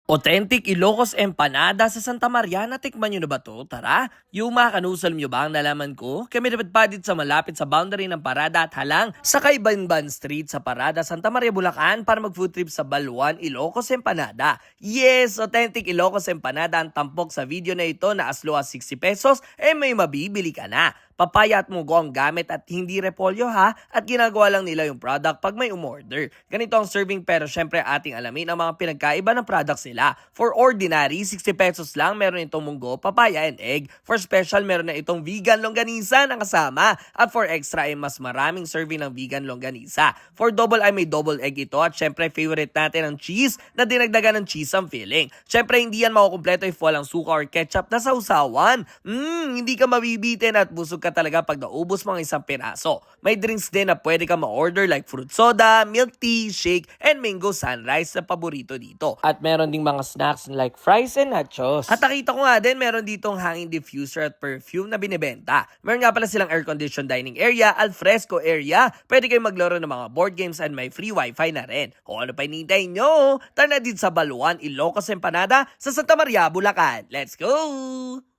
Authentic Ilocos Empanada sa Santa Maria, natikman nyo na ba to? Tara, yung mga kanusal nyo ba ang nalaman ko? Kami napadpadid sa malapit sa boundary ng Parada at Halang sa Kaybanban Street sa Parada, Santa Maria, Bulacan para mag-food trip sa Baluan, Ilocos Empanada. Yes, Authentic Ilocos Empanada ang tampok sa video na ito na as low as 60 pesos, may mabibili ka na. Papaya at munggo ang gamit at hindi repolyo ha, at ginagawa lang nila yung product pag may umorder. Ganito ang serving pero syempre ating alamin ang mga pinagkaiba ng products nila. For ordinary, 60 pesos lang meron itong munggo, papaya and egg. For special, meron na itong vegan longganisa na kasama. At for extra ay mas maraming serving ng vegan longganisa. For double ay may double egg ito at syempre favorite natin ang cheese na dinagdagan ng cheese ang filling. Syempre hindi yan makukumpleto if walang suka or ketchup na sausawan. Hindi ka mabibitin at busog ka talaga pag naubos mo ang isang piraso. May drinks din na pwede ka ma-order like fruit soda, milk tea, shake, and mango sunrise na paborito dito. At meron ding mga snacks like fries and nachos. At nakita ko nga din meron ditong hanging diffuser at perfume na binibenta. Meron nga pala silang air-conditioned dining area, al fresco area. Pwede kayong maglaro ng mga board games and may free wifi na rin. O ano pa hinihintay nyo? Tara na din sa Baluan, Ilocos Empanada sa Santa Maria, Bulacan. Let's go!